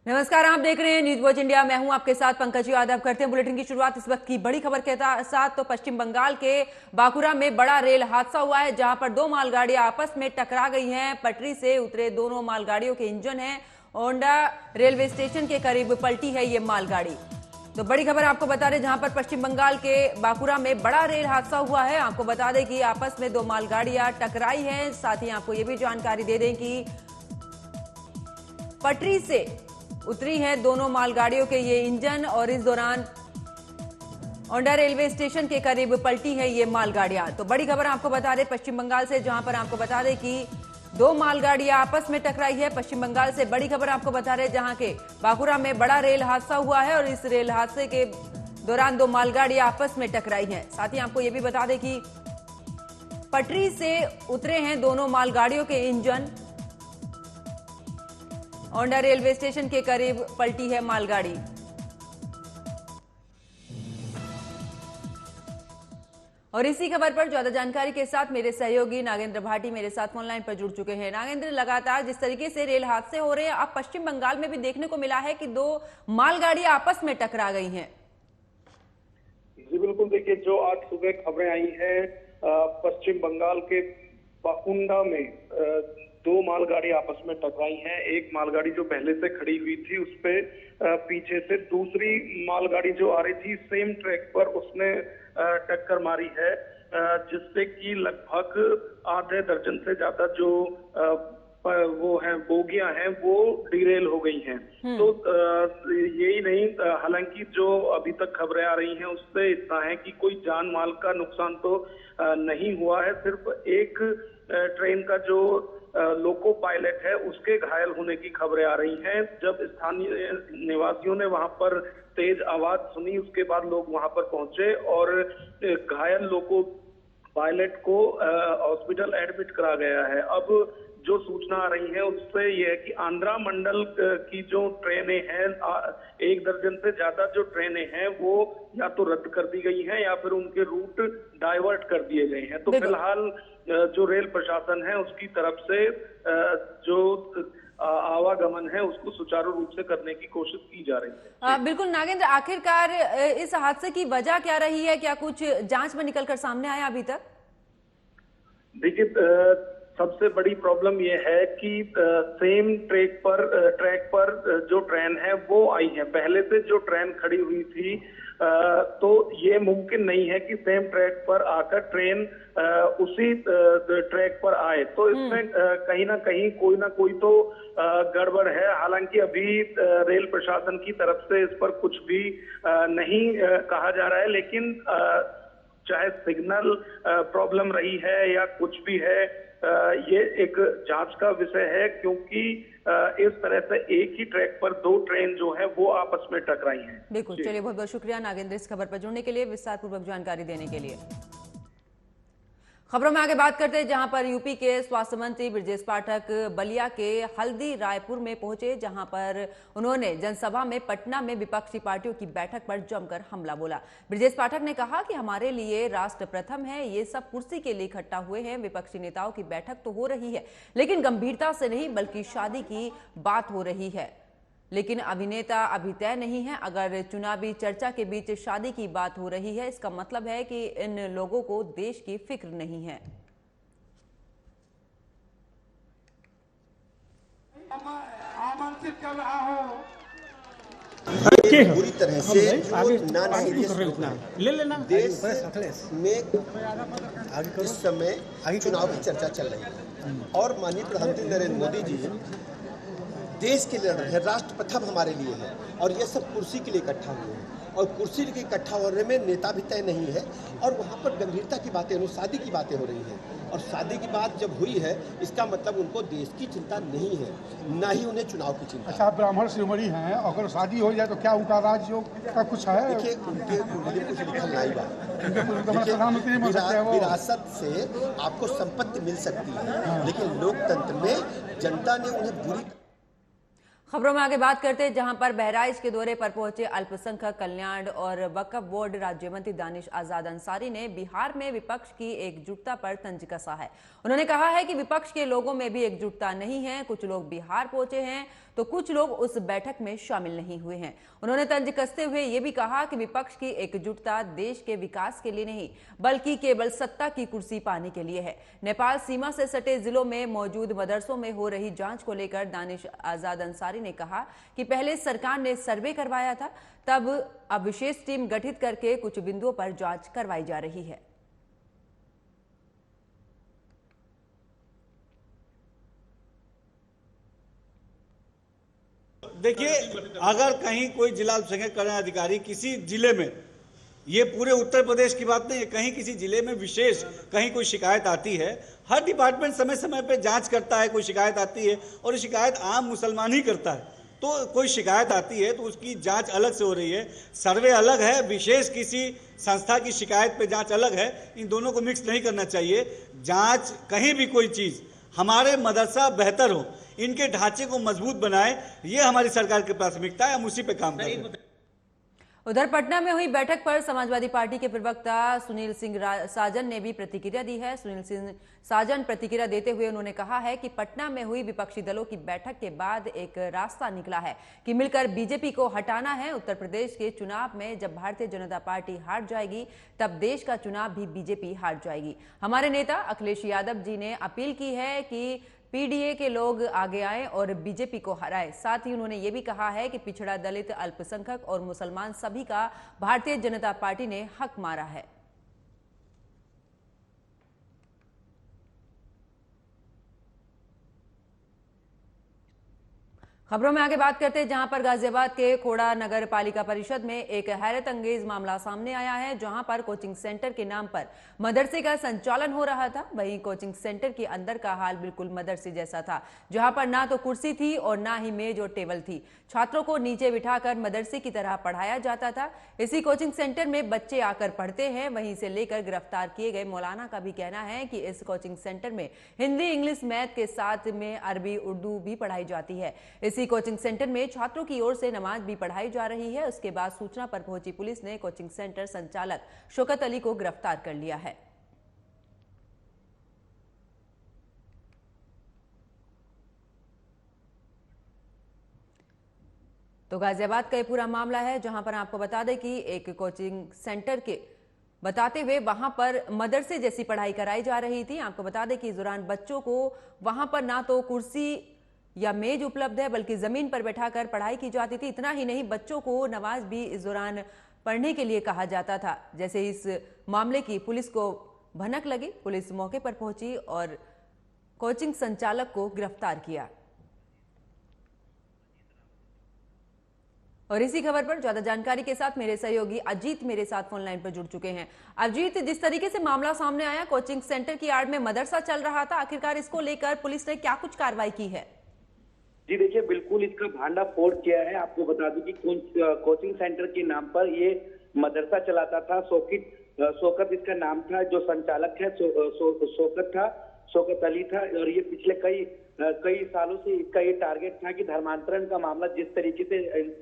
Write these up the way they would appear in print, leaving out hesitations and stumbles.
नमस्कार, आप देख रहे हैं न्यूज वॉच इंडिया। मैं हूं आपके साथ पंकज यादव। करते हैं बुलेटिन की शुरुआत इस वक्त की बड़ी खबर के साथ। तो पश्चिम बंगाल के बांकुरा में बड़ा रेल हादसा हुआ है, जहां पर दो मालगाड़ियां आपस में टकरा गई हैं। पटरी से उतरे दोनों मालगाड़ियों के इंजन हैं। ओंडा रेलवे स्टेशन के करीब पलटी है ये मालगाड़ी। तो बड़ी खबर आपको बता दें, जहां पर पश्चिम बंगाल के बांकुरा में बड़ा रेल हादसा हुआ है। आपको बता दें कि आपस में दो मालगाड़ियां टकराई हैं। साथ ही आपको यह भी जानकारी दे दें कि पटरी से उतरी हैं दोनों मालगाड़ियों के ये इंजन, और इस दौरान ओंडा रेलवे स्टेशन के करीब पलटी है ये मालगाड़ियां। तो बड़ी खबर आपको बता दें पश्चिम बंगाल से, जहां पर आपको बता दें कि दो मालगाड़ियां आपस में टकराई है। पश्चिम बंगाल से बड़ी खबर आपको बता रहे, जहां के बांकुरा में बड़ा रेल हादसा हुआ है और इस रेल हादसे के दौरान दो मालगाड़ियां आपस में टकराई हैं। साथ ही आपको यह भी बता दें कि पटरी से उतरे हैं दोनों मालगाड़ियों के इंजन। ओंडा रेलवे स्टेशन के करीब पलटी है मालगाड़ी। और इसी खबर पर ज्यादा जानकारी के साथ मेरे सहयोगी नागेंद्र भाटी मेरे साथ फोनलाइन पर जुड़ चुके हैं। नागेंद्र, लगातार जिस तरीके से रेल हादसे हो रहे हैं, अब पश्चिम बंगाल में भी देखने को मिला है कि दो मालगाड़ियां आपस में टकरा गई हैं। जी बिल्कुल, देखिए जो आज सुबह खबरें आई हैं पश्चिम बंगाल के बाकुंडा में दो मालगाड़ी आपस में टकराई हैं। एक मालगाड़ी जो पहले से खड़ी हुई थी, उस पे पीछे से दूसरी मालगाड़ी जो आ रही थी सेम ट्रैक पर, उसने टक्कर मारी है, जिससे कि लगभग आधे दर्जन से ज्यादा जो वो हैं बोगियां हैं वो डिरेल हो गई हैं। तो यही नहीं, हालांकि जो अभी तक खबरें आ रही हैं उससे इतना है कि कोई जान माल का नुकसान तो नहीं हुआ है। सिर्फ एक ट्रेन का जो लोको पायलट है उसके घायल होने की खबरें आ रही हैं। जब स्थानीय निवासियों ने वहां पर तेज आवाज सुनी, उसके बाद लोग वहां पर पहुंचे और घायल लोको पायलट को हॉस्पिटल एडमिट करा गया है। अब जो सूचना आ रही है उससे यह है कि आंध्रा मंडल की जो ट्रेनें हैं, एक दर्जन से ज्यादा जो ट्रेनें हैं वो या तो रद्द कर दी गई हैं या फिर उनके रूट डाइवर्ट कर दिए गए हैं। तो फिलहाल जो रेल प्रशासन है उसकी तरफ से जो आवागमन है उसको सुचारू रूप से करने की कोशिश की जा रही है। बिल्कुल नागेंद्र, आखिरकार इस हादसे की वजह क्या रही है? क्या कुछ जांच में निकलकर सामने आया अभी तक? देखिए, सबसे बड़ी प्रॉब्लम यह है कि सेम ट्रैक पर जो ट्रेन है वो आई है। पहले से जो ट्रेन खड़ी हुई थी, तो ये मुमकिन नहीं है कि सेम ट्रैक पर आकर ट्रेन उसी ट्रैक पर आए। तो इसमें कहीं ना कहीं कोई ना कोई तो गड़बड़ है। हालांकि अभी रेल प्रशासन की तरफ से इस पर कुछ भी नहीं कहा जा रहा है, लेकिन चाहे सिग्नल प्रॉब्लम रही है या कुछ भी है, ये एक जांच का विषय है, क्योंकि इस तरह से एक ही ट्रैक पर दो ट्रेन जो है वो आपस में टकराई हैं। बिल्कुल, चलिए बहुत बहुत शुक्रिया नागेंद्र इस खबर पर जुड़ने के लिए, विस्तार पूर्वक जानकारी देने के लिए। खबरों में आगे बात करते हैं, जहां पर यूपी के स्वास्थ्य मंत्री ब्रजेश पाठक बलिया के हल्दी रायपुर में पहुंचे, जहां पर उन्होंने जनसभा में पटना में विपक्षी पार्टियों की बैठक पर जमकर हमला बोला। ब्रजेश पाठक ने कहा कि हमारे लिए राष्ट्र प्रथम है, ये सब कुर्सी के लिए इकट्ठा हुए हैं। विपक्षी नेताओं की बैठक तो हो रही है, लेकिन गंभीरता से नहीं बल्कि शादी की बात हो रही है। लेकिन अभिनेता अभी तय नहीं है। अगर चुनावी चर्चा के बीच शादी की बात हो रही है, इसका मतलब है कि इन लोगों को देश की फिक्र नहीं है। आमंत्रित कर रहा हूं पूरी तरह से ले लेना। देश में इस समय चुनाव की चर्चा चल रही है और माननीय प्रधानमंत्री नरेंद्र मोदी जी देश के लिए लड़ रहे हैं। राष्ट्र प्रथम हमारे लिए है और ये सब कुर्सी के लिए इकट्ठा हुए हैं और कुर्सी के इकट्ठा होने में नेता भी तय नहीं है। और वहाँ पर गंभीरता की बातें, शादी की बातें हो रही हैं और शादी की बात जब हुई है इसका मतलब उनको देश की चिंता नहीं है, ना ही उन्हें चुनाव की चिंता। अच्छा, ब्राह्मण शिरोमणि हैं, अगर शादी हो जाए तो क्या उनका राजयोग का कुछ है? देखिए, उनके कुंडली कुछ लिखल नहीं बा। प्रधानमंत्री विरासत से आपको संपत्ति मिल सकती है, लेकिन लोकतंत्र में जनता ने उन्हें बुरी खबरों में आगे बात करते हैं, जहां पर बहराइच के दौरे पर पहुंचे अल्पसंख्यक कल्याण और वक्फ बोर्ड राज्य मंत्री दानिश आजाद अंसारी ने बिहार में विपक्ष की एकजुटता पर तंज कसा है। उन्होंने कहा है कि विपक्ष के लोगों में भी एकजुटता नहीं है। कुछ लोग बिहार पहुंचे हैं तो कुछ लोग उस बैठक में शामिल नहीं हुए हैं। उन्होंने तंज कसते हुए ये भी कहा कि विपक्ष की एकजुटता देश के विकास के लिए नहीं बल्कि केवल सत्ता की कुर्सी पाने के लिए है। नेपाल सीमा से सटे जिलों में मौजूद मदरसों में हो रही जांच को लेकर दानिश आजाद अंसारी ने कहा कि पहले सरकार ने सर्वे करवाया था, तब अब विशेष टीम गठित करके कुछ बिंदुओं पर जांच करवाई जा रही है। देखिए, अगर कहीं कोई जिला अल्पसंख्यक कल्याण अधिकारी किसी जिले में, ये पूरे उत्तर प्रदेश की बात नहीं है, कहीं किसी जिले में विशेष कहीं कोई शिकायत आती है, हर डिपार्टमेंट समय समय पे जांच करता है। कोई शिकायत आती है और ये शिकायत आम मुसलमान ही करता है, तो कोई शिकायत आती है तो उसकी जांच अलग से हो रही है, सर्वे अलग है, विशेष किसी संस्था की शिकायत पे जांच अलग है। इन दोनों को मिक्स नहीं करना चाहिए। जांच कहीं भी कोई चीज़, हमारे मदरसा बेहतर हो, इनके ढांचे को मजबूत बनाए, ये हमारी सरकार की प्राथमिकता है। हम उसी पे काम कर रहे हैं। उधर पटना में हुई बैठक पर समाजवादी पार्टी के प्रवक्ता सुनील सिंह साजन ने भी प्रतिक्रिया दी है। सुनील सिंह साजन प्रतिक्रिया देते हुए उन्होंने कहा है कि पटना में हुई विपक्षी दलों की बैठक के बाद एक रास्ता निकला है कि मिलकर बीजेपी को हटाना है। उत्तर प्रदेश के चुनाव में जब भारतीय जनता पार्टी हार जाएगी तब देश का चुनाव भी बीजेपी हार जाएगी। हमारे नेता अखिलेश यादव जी ने अपील की है कि पीडीए के लोग आगे आए और बीजेपी को हराए। साथ ही उन्होंने ये भी कहा है कि पिछड़ा, दलित, अल्पसंख्यक और मुसलमान सभी का भारतीय जनता पार्टी ने हक मारा है। खबरों में आगे बात करते हैं, जहां पर गाजियाबाद के खोड़ा नगर पालिका परिषद में एक हैरत अंगेज मामला सामने आया है, जहां पर कोचिंग सेंटर के नाम पर मदरसे का संचालन हो रहा था। वहीं कोचिंग सेंटर के अंदर का हाल बिल्कुल मदरसे जैसा था, जहां पर ना तो कुर्सी थी और ना ही मेज और टेबल थी। छात्रों को नीचे बिठाकर मदरसे की तरह पढ़ाया जाता था। इसी कोचिंग सेंटर में बच्चे आकर पढ़ते हैं। वहीं से लेकर गिरफ्तार किए गए मौलाना का भी कहना है कि इस कोचिंग सेंटर में हिंदी, इंग्लिश, मैथ के साथ में अरबी, उर्दू भी पढ़ाई जाती है। इसी कोचिंग सेंटर में छात्रों की ओर से नमाज भी पढ़ाई जा रही है। उसके बाद सूचना पर पहुंची पुलिस ने कोचिंग सेंटर संचालक शौकत अली को गिरफ्तार कर लिया है। तो गाजियाबाद का ये पूरा मामला है, जहां पर आपको बता दें कि एक कोचिंग सेंटर के बताते हुए वहां पर मदरसे जैसी पढ़ाई कराई जा रही थी। आपको बता दें कि इस दौरान बच्चों को वहां पर ना तो कुर्सी या मेज उपलब्ध है बल्कि जमीन पर बैठाकर पढ़ाई की जाती थी। इतना ही नहीं, बच्चों को नमाज भी इस दौरान पढ़ने के लिए कहा जाता था। जैसे इस मामले की पुलिस को भनक लगी, पुलिस मौके पर पहुंची और कोचिंग संचालक को गिरफ्तार किया। और इसी खबर पर ज्यादा जानकारी के साथ मेरे सहयोगी अजीत मेरे साथ फोन लाइन पर जुड़ चुके हैं। अजीत, जिस तरीके से मामला सामने आया, कोचिंग सेंटर की आड़ में मदरसा चल रहा था, आखिरकार इसको लेकर पुलिस ने क्या कुछ कार्रवाई की है? जी देखिए, बिल्कुल इसका भांडाफोड़ किया है। आपको बता दूं कि कोचिंग सेंटर के नाम पर ये मदरसा चलाता था। शौकत इसका नाम था, जो संचालक है शौकत था, शौकत अली था। और ये पिछले कई सालों से इसका ये टारगेट था कि धर्मांतरण का मामला जिस तरीके से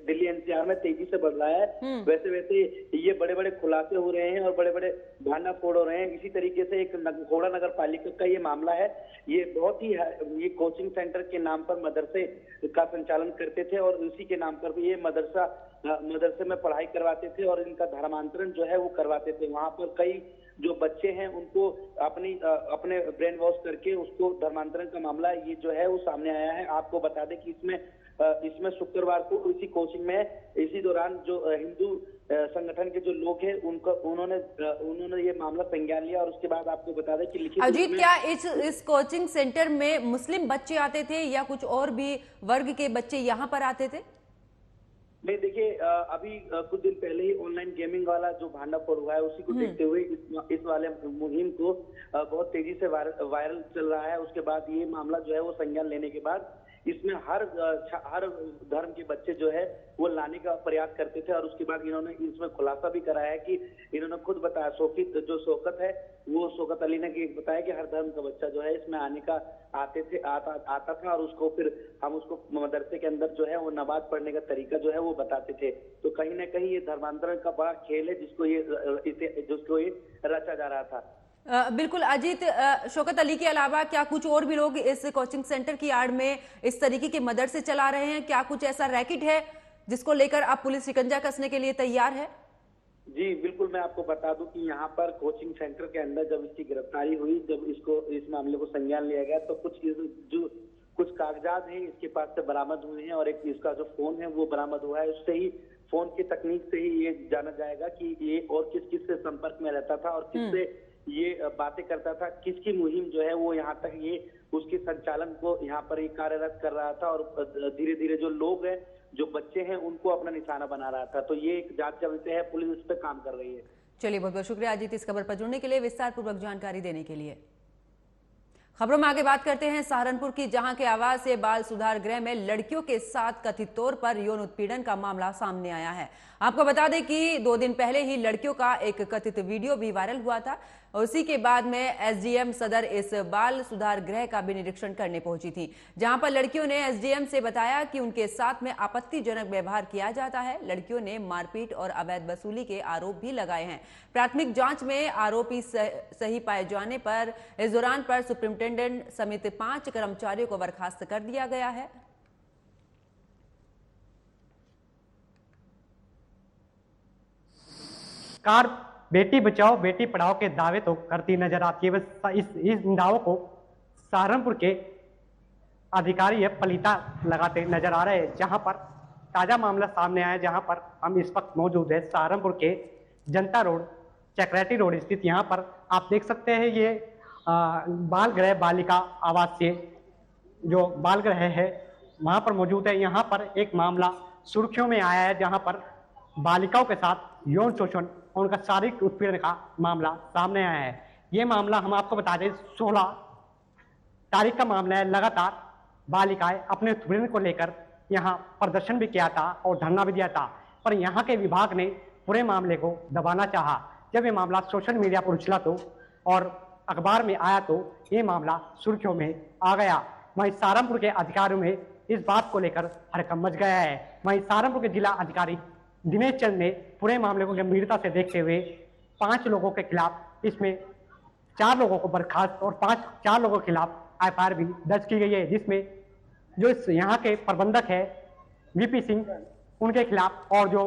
दिल्ली एनसीआर में तेजी से बढ़ रहा है, वैसे वैसे ये बड़े बड़े खुलासे हो रहे हैं और बड़े बड़े भांडाफोड़ हो रहे हैं। इसी तरीके से एक खोड़ा नगर पालिका का ये मामला है। ये बहुत ही ये कोचिंग सेंटर के नाम पर मदरसे का संचालन करते थे और उसी के नाम पर भी ये मदरसे में पढ़ाई करवाते थे और इनका धर्मांतरण जो है वो करवाते थे। वहां पर कई जो बच्चे हैं उनको अपने ब्रेन वॉश करके उसको धर्मांतरण का मामला ये जो है वो सामने आया है। आपको बता दें कि इसमें शुक्रवार को इसी कोचिंग में इसी दौरान जो हिंदू संगठन के जो लोग हैं उन्होंने ये मामला संज्ञान लिया। और उसके बाद आपको बता दें कि लिखित अजीत, क्या इस कोचिंग सेंटर में मुस्लिम बच्चे आते थे या कुछ और भी वर्ग के बच्चे यहाँ पर आते थे? नहीं देखिए, अभी कुछ दिन पहले ही ऑनलाइन गेमिंग वाला जो भांडाफोड़ हुआ है उसी को देखते हुए इस वाले मुहिम को बहुत तेजी से वायरल चल रहा है। उसके बाद ये मामला जो है वो संज्ञान लेने के बाद इसमें हर धर्म के बच्चे जो है वो लाने का प्रयास करते थे, और उसके बाद इन्होंने इसमें खुलासा भी कराया है कि इन्होंने खुद बताया, शौकत है वो शौकत अली ने बताया कि हर धर्म का बच्चा जो है इसमें आने का आता था, और उसको फिर हम उसको मदरसे के अंदर जो है वो नमाज पढ़ने का तरीका जो है वो बताते थे। तो कहीं ना कहीं ये धर्मांतरण का बड़ा खेल है जिसको ये रचा जा रहा था। बिल्कुल अजीत, शौकत अली के अलावा क्या कुछ और भी लोग इस कोचिंग सेंटर की आड़ में इस तरीके के मदरसे चला रहे हैं? क्या कुछ ऐसा रैकेट है जिसको लेकर अब पुलिस शिकंजा कसने के लिए तैयार है? जी बिल्कुल, मैं आपको बता दूं कि यहाँ पर कोचिंग सेंटर के अंदर जब इसकी गिरफ्तारी हुई, जब इस मामले को संज्ञान लिया गया, तो कुछ कागजात हैं इसके पास से बरामद हुए हैं, और एक इसका जो फोन है वो बरामद हुआ है। उससे ही फोन की तकनीक से ही ये जाना जाएगा कि ये और किस किस से संपर्क में रहता था और किससे ये बातें करता था, किसकी मुहिम जो है वो यहाँ तक ये उसके संचालन को यहाँ पर ये कार्यरत कर रहा था, और धीरे धीरे जो लोग हैं, जो बच्चे हैं, उनको अपना निशाना बना रहा था। तो ये एक जांच का विषय है, पुलिस इस पर काम कर रही है। चलिए, बहुत बहुत शुक्रिया अजीत इस खबर पर जुड़ने के लिए, विस्तार पूर्वक जानकारी देने के लिए। खबरों में आगे बात करते हैं सहारनपुर की, जहां के आवासीय बाल सुधार गृह में लड़कियों के साथ कथित तौर पर यौन उत्पीड़न का मामला सामने आया है। आपको बता दें कि 2 दिन पहले ही लड़कियों का एक कथित वीडियो भी वायरल हुआ था। उसी के बाद में एसडीएम सदर इस बाल सुधार गृह का भी निरीक्षण करने पहुंची थी, जहां पर लड़कियों ने एसडीएम से बताया कि उनके साथ में आपत्तिजनक व्यवहार किया जाता है। लड़कियों ने मारपीट और अवैध वसूली के आरोप भी लगाए हैं। प्राथमिक जांच में आरोपी सही पाए जाने पर इस दौरान पर सुप्रिंटेंडेंट समेत 5 कर्मचारियों को बर्खास्त कर दिया गया है। कार बेटी बचाओ बेटी पढ़ाओ के दावे तो करती नजर आती है, बस इस दावों को सहारनपुर के अधिकारी है पलीता लगाते नजर आ रहे हैं। जहां पर ताजा मामला सामने आया, जहां पर हम इस वक्त मौजूद है सहारनपुर के जनता रोड चक्रेटी रोड स्थित। यहाँ पर आप देख सकते हैं ये बाल गृह बालिका आवासीय जो बाल गृह है वहां पर मौजूद है। यहाँ पर एक मामला सुर्खियों में आया है, जहां पर बालिकाओं के साथ यौन शोषण और उनका शारीरिक उत्पीड़न का मामला सामने आया है। ये मामला हम आपको बता दें 16 तारीख का मामला है। लगातार बालिकाएं अपने उत्पीड़न को लेकर यहाँ प्रदर्शन भी किया था और धरना भी दिया था, पर यहाँ के विभाग ने पूरे मामले को दबाना चाहा। जब ये मामला सोशल मीडिया पर उछला तो और अखबार में आया तो ये मामला सुर्खियों में आ गया। वहीं सहारनपुर के अधिकारियों में इस बात को लेकर हड़कंप मच गया है। वहीं सहारनपुर के जिला अधिकारी दिनेश चंद ने पूरे मामले को गंभीरता से देखते हुए 5 लोगों के खिलाफ, इसमें 4 लोगों को बर्खास्त और 4 लोगों के खिलाफ एफआईआर भी दर्ज की गई है, जिसमें जो इस यहाँ के प्रबंधक है वीपी सिंह उनके खिलाफ और जो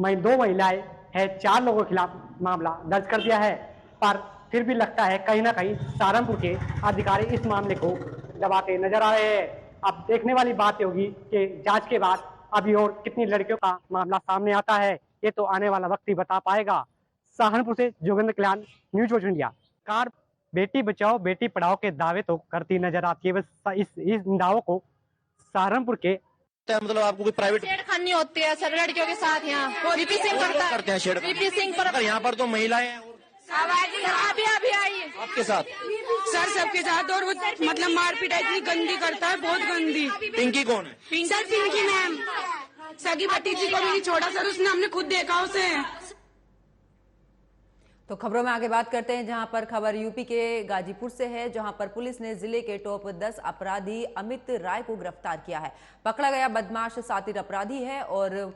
2 महिलाएं है 4 लोगों के खिलाफ मामला दर्ज कर दिया है। पर फिर भी लगता है कहीं ना कहीं सहारनपुर के अधिकारी इस मामले को दबाते नजर आ रहे हैं। अब देखने वाली बात होगी कि जांच के बाद अभी और कितनी लड़कियों का मामला सामने आता है, ये तो आने वाला वक्त ही बता पाएगा। सहारनपुर से जोगेंद्र कल्याण, news 8 India. Car Beti Bachao Beti Padhao के दावे तो करती नजर आती है, बस इस दावों को सहारनपुर के मतलब आपको कोई प्राइवेट छेड़खानी होती है सर लड़कियों के साथ यहाँ वीपी सिंह करते हैं छेड़खानी। वीपी सिंह पर यहाँ पर तो महिलाएं अभी आई आपके साथ सर सबके साथ, और वो मतलब मारपीट इतनी गंदी करता है, बहुत गंदी। पिंकी कौन है? सर पिंकी मैम सगी भतीजी को भी नहीं छोड़ा सर उसने, हमने खुद देखा उसे। तो खबरों में आगे बात करते हैं, जहां पर खबर यूपी के गाजीपुर से है, जहां पर पुलिस ने जिले के टॉप 10 अपराधी अमित राय को गिरफ्तार किया है। पकड़ा गया बदमाश शातिर अपराधी है और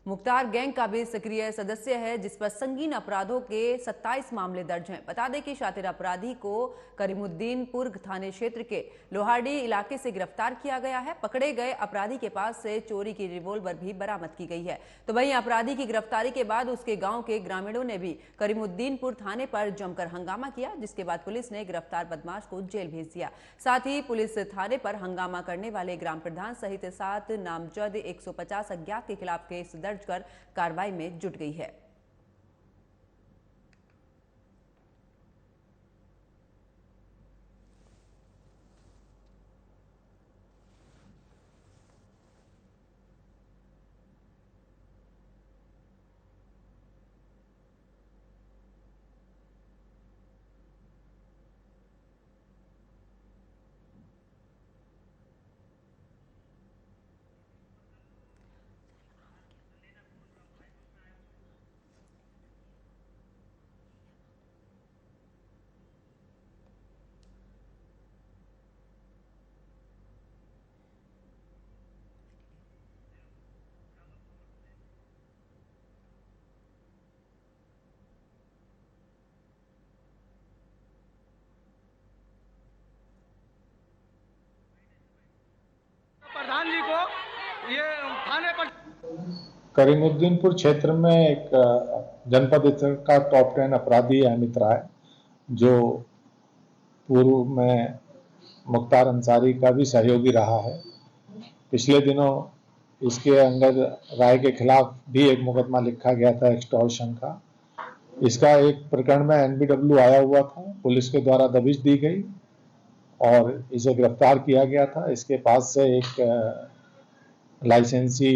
मुख्तार गैंग का भी सक्रिय सदस्य है, जिस पर संगीन अपराधों के 27 मामले दर्ज हैं। बता दें कि शातिर अपराधी को करीमुद्दीनपुर थाने क्षेत्र के लोहारडी इलाके से गिरफ्तार किया गया है। पकड़े गए अपराधी के पास से चोरी की रिवॉल्वर भी बरामद की गई है। तो वहीं अपराधी की गिरफ्तारी के बाद उसके गांव के ग्रामीणों ने भी करीमुद्दीनपुर थाने पर जमकर हंगामा किया, जिसके बाद पुलिस ने गिरफ्तार बदमाश को जेल भेज दिया। साथ ही पुलिस थाने पर हंगामा करने वाले ग्राम प्रधान सहित 7 नामजद 150 अज्ञात के खिलाफ केस दर्ज कर कार्रवाई में जुट गई है। करीमुद्दीनपुर क्षेत्र में एक जनपद स्तर का टॉप 10 अपराधी अमित राय, जो पूर्व में मुख्तार अंसारी का भी सहयोगी रहा है। पिछले दिनों इसके अंगद राय के खिलाफ भी एक मुकदमा लिखा गया था एक्सटॉर्शन का। इसका एक प्रकरण में NBW आया हुआ था, पुलिस के द्वारा दबिश दी गई और इसे गिरफ्तार किया गया था। इसके पास से एक लाइसेंसी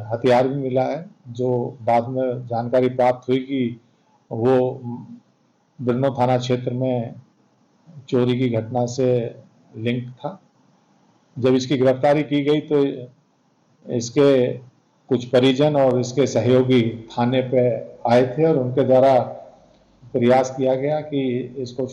हथियार भी मिला है, जो बाद में जानकारी प्राप्त हुई कि वो बिरनो थाना क्षेत्र में चोरी की घटना से लिंक था। जब इसकी गिरफ्तारी की गई तो इसके कुछ परिजन और इसके सहयोगी थाने पे आए थे और उनके द्वारा प्रयास किया गया कि इसको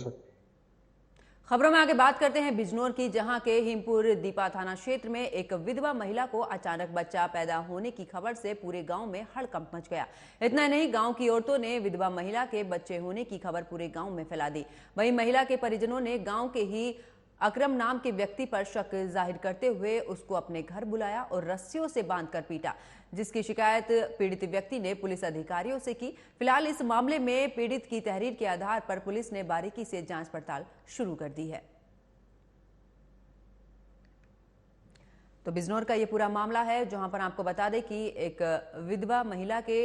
खबरों में आगे बात करते हैं बिजनौर की, जहां के हिमपुर दीपा थाना क्षेत्र में एक विधवा महिला को अचानक बच्चा पैदा होने की खबर से पूरे गांव में हड़कंप मच गया। इतना नहीं, गांव की औरतों ने विधवा महिला के बच्चे होने की खबर पूरे गांव में फैला दी। वहीं महिला के परिजनों ने गांव के ही अकरम नाम के व्यक्ति पर शक जाहिर करते हुए उसको अपने घर बुलाया और रस्सियों से बांधकर पीटा, जिसकी शिकायत पीड़ित व्यक्ति ने पुलिस अधिकारियों से की। फिलहाल इस मामले में पीड़ित की तहरीर के आधार पर पुलिस ने बारीकी से जांच पड़ताल शुरू कर दी है। तो बिजनौर का ये पूरा मामला है, जहां पर आपको बता दें कि एक विधवा महिला के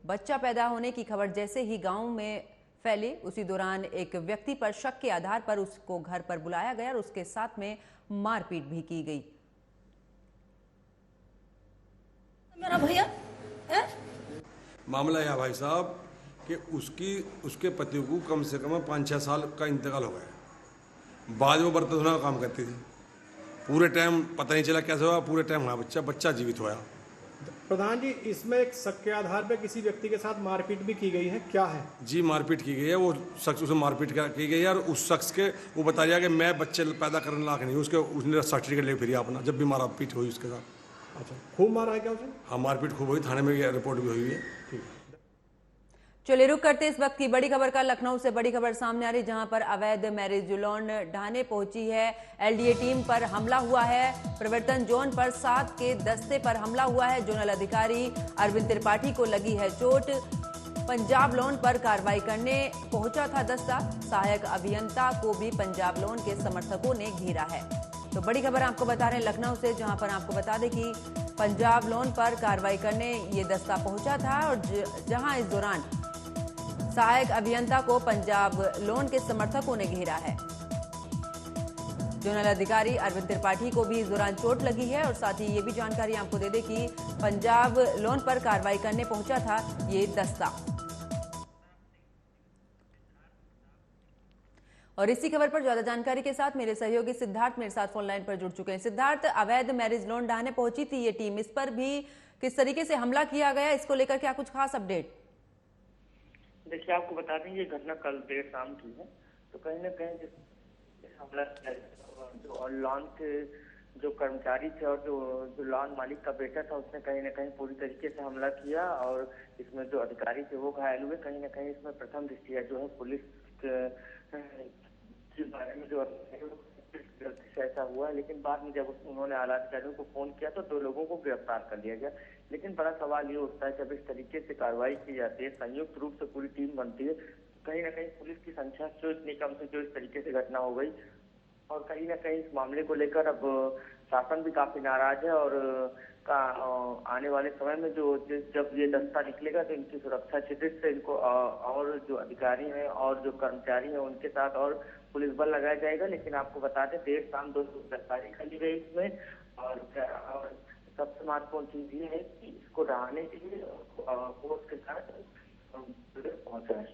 बच्चा पैदा होने की खबर जैसे ही गांव में फैली, उसी दौरान एक व्यक्ति पर शक के आधार पर उसको घर पर बुलाया गया और उसके साथ में मारपीट भी की गई। मेरा भैया मामला यह भाई साहब कि उसके पति को कम से कम 5-6 साल का इंतकाल हो गया। बाद में बर्तन धोने का काम करती थी। पूरे टाइम पता नहीं चला कैसे हुआ, पूरे टाइम हुआ बच्चा जीवित हुआ। प्रधान जी, इसमें एक शक के आधार पर किसी व्यक्ति के साथ मारपीट भी की गई है, क्या है? जी, मारपीट की गई है। वो शख्स उसे मारपीट की गई है और उस शख्स के वो बता दिया कि मैं बच्चे पैदा करने लायक नहीं, उसने सर्टिफिकेट ले फिर अपना जब भी मारपीट हुई उसके साथ। अच्छा, खूब मारा है क्या उसे? हाँ, मारपीट खूब हुई, थाने में रिपोर्ट भी हुई है। चलिए रुक करते इस वक्त की बड़ी खबर का। लखनऊ से बड़ी खबर सामने आ रही, जहां पर अवैध मैरिज लॉन ढाने पहुंची है LDA टीम पर हमला हुआ है। प्रवर्तन जोन पर 7 के दस्ते पर हमला हुआ है। जोनल अधिकारी अरविंद त्रिपाठी को लगी है चोट। पंजाब लोन पर कार्रवाई करने पहुंचा था दस्ता। सहायक अभियंता को भी पंजाब लोन के समर्थकों ने घेरा है। तो बड़ी खबर आपको बता रहे हैं लखनऊ से, जहां पर आपको बता दें कि पंजाब लोन पर कार्रवाई करने ये दस्ता पहुंचा था और जहां इस दौरान सहायक अभियंता को पंजाब लोन के समर्थकों ने घेरा है। जोनल अधिकारी अरविंद त्रिपाठी को भी इस दौरान चोट लगी है और साथ ही ये भी जानकारी आपको दे दें कि पंजाब लोन पर कार्रवाई करने पहुंचा था ये दस्ता। और इसी खबर पर ज्यादा जानकारी के साथ मेरे सहयोगी सिद्धार्थ मेरे साथ फोन लाइन पर जुड़ चुके हैं। सिद्धार्थ, अवैध मैरिज लोन ढाने पहुंची थी ये टीम, इस पर भी किस तरीके से हमला किया गया, इसको लेकर क्या कुछ खास अपडेट? देखिए, आपको बता दें ये घटना कल देर शाम की है। तो कहीं ना कहीं जिस हमला जो लॉन के जो कर्मचारी थे और जो लॉन मालिक का बेटा था, उसने कहीं ना कहीं पूरी तरीके से हमला किया और इसमें जो अधिकारी थे वो घायल हुए। कहीं ना कहीं इसमें प्रथम दृष्टिया जो है पुलिस के बारे में जो गलती से ऐसा हुआ है, लेकिन बाद में जब उन्होंने आला अधिकारियों को फोन किया तो 2 लोगों को गिरफ्तार कर लिया गया। लेकिन बड़ा सवाल ये उठता है जब इस तरीके से कार्रवाई की जाती है, संयुक्त रूप से पूरी टीम बनती है, कहीं ना कहीं पुलिस की संख्या जो इतनी कम से जो इस तरीके से घटना हो गई और कहीं ना कहीं इस मामले को लेकर अब शासन भी काफी नाराज है और आने वाले समय में जब ये दस्ता निकलेगा तो इनकी सुरक्षा की दृष्टि से इनको और जो अधिकारी हैं और जो कर्मचारी हैं उनके साथ और पुलिस बल लगाया जाएगा। लेकिन आपको बता दें देर शाम 2 गिरफ्तारी कर ली गई इसमें और सबसे महत्वपूर्ण चीज ये है कि इसको ढहाने के लिए कोर्ट के साथ पहुंचा है।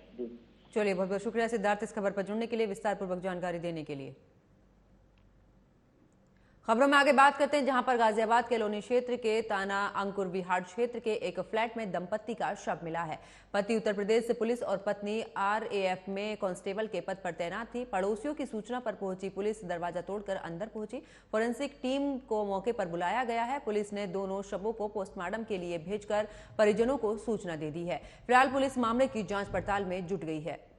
चलिए, बहुत बहुत शुक्रिया सिद्धार्थ इस खबर पर जुड़ने के लिए, विस्तार पूर्वक जानकारी देने के लिए। खबरों में आगे बात करते हैं, जहां पर गाजियाबाद के लोनी क्षेत्र के ताना अंकुर विहार क्षेत्र के एक फ्लैट में दंपत्ति का शव मिला है। पति उत्तर प्रदेश से पुलिस और पत्नी RAF में कांस्टेबल के पद पर तैनात थी। पड़ोसियों की सूचना पर पहुंची पुलिस दरवाजा तोड़कर अंदर पहुंची। फोरेंसिक टीम को मौके पर बुलाया गया है। पुलिस ने दोनों शवों को पोस्टमार्टम के लिए भेजकर परिजनों को सूचना दे दी है। फिलहाल पुलिस मामले की जांच पड़ताल में जुट गई है।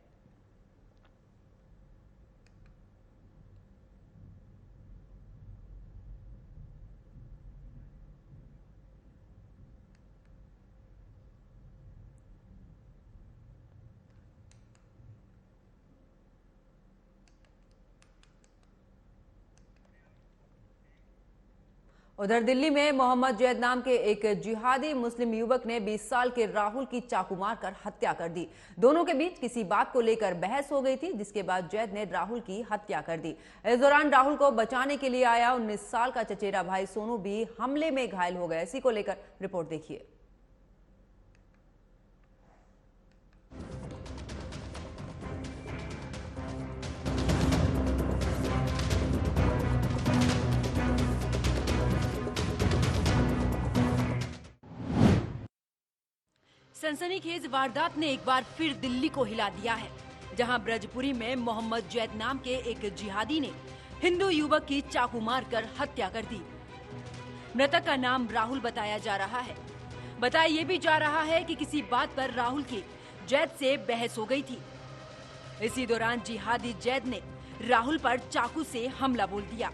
उधर दिल्ली में मोहम्मद जैद नाम के एक जिहादी मुस्लिम युवक ने 20 साल के राहुल की चाकू मारकर हत्या कर दी। दोनों के बीच किसी बात को लेकर बहस हो गई थी, जिसके बाद जैद ने राहुल की हत्या कर दी। इस दौरान राहुल को बचाने के लिए आया 19 साल का चचेरा भाई सोनू भी हमले में घायल हो गया। इसी को लेकर रिपोर्ट देखिए। सनसनीखेज वारदात ने एक बार फिर दिल्ली को हिला दिया है, जहां ब्रजपुरी में मोहम्मद जैद नाम के एक जिहादी ने हिंदू युवक की चाकू मारकर हत्या कर दी। मृतक का नाम राहुल बताया जा रहा है। बताया ये भी जा रहा है कि किसी बात पर राहुल की जैद से बहस हो गई थी। इसी दौरान जिहादी जैद ने राहुल पर चाकू से हमला बोल दिया।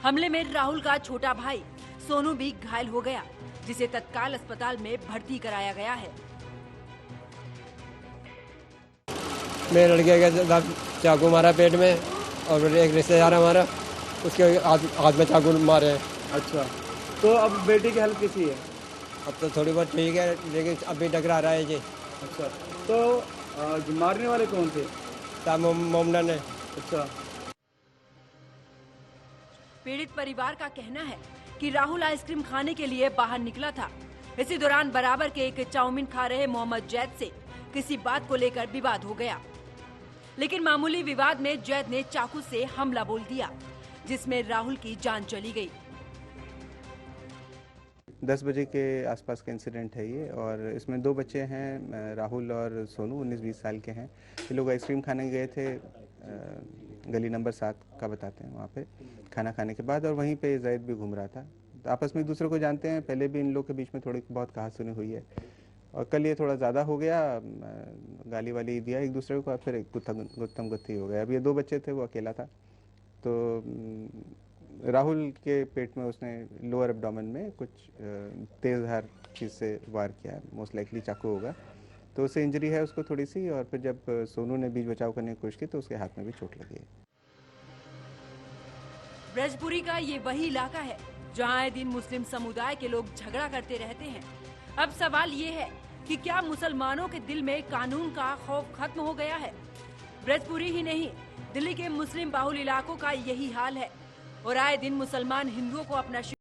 हमले में राहुल का छोटा भाई सोनू भी घायल हो गया, जिसे तत्काल अस्पताल में भर्ती कराया गया है। मेरे लड़के के चाकू मारा पेट में, और एक रिश्तेदार हमारा उसके हाथ में चाकू मारे हैं। अच्छा, तो अब बेटी की हालत कैसी है? अब तो थोड़ी बहुत ठीक है, लेकिन अभी टकरा रहा है जी। अच्छा, तो मारने वाले कौन थे? मोमना ने। अच्छा। पीड़ित परिवार का कहना है कि राहुल आइसक्रीम खाने के लिए बाहर निकला था। इसी दौरान बराबर के एक चाउमीन खा रहे मोहम्मद जैद से किसी बात को लेकर विवाद हो गया, लेकिन मामूली विवाद में जैद ने चाकू से हमला बोल दिया, जिसमें राहुल की जान चली गई। 10 बजे के आसपास का इंसिडेंट है ये, और इसमें 2 बच्चे हैं, राहुल और सोनू, 19-20 साल के हैं। ये लोग आइसक्रीम खाने गए थे, गली नंबर 7 का बताते हैं, वहाँ पे खाना खाने के बाद, और वहीं पे जैद भी घूम रहा था। तो आपस में एक दूसरे को जानते हैं, पहले भी इन लोग के बीच में थोड़ी बहुत कहासुनी हुई है, और कल ये थोड़ा ज़्यादा हो गया, गाली वाली दिया एक दूसरे को, फिर गुत्तम गुत्ती हो गया। अब ये 2 बच्चे थे, वो अकेला था, तो राहुल के पेट में उसने लोअर एब्डोमेन में कुछ तेज़ धार चीज़ से वार किया, मोस्ट लाइकली चाकू होगा, तो उससे इंजरी है उसको थोड़ी सी। और फिर जब सोनू ने बीच बचाव करने की कोशिश की तो उसके हाथ में भी चोट लगी है। ब्रजपुरी का ये वही इलाका है जहां आए दिन मुस्लिम समुदाय के लोग झगड़ा करते रहते हैं। अब सवाल ये है कि क्या मुसलमानों के दिल में कानून का खौफ खत्म हो गया है? ब्रजपुरी ही नहीं, दिल्ली के मुस्लिम बाहुल इलाकों का यही हाल है, और आए दिन मुसलमान हिंदुओं को अपना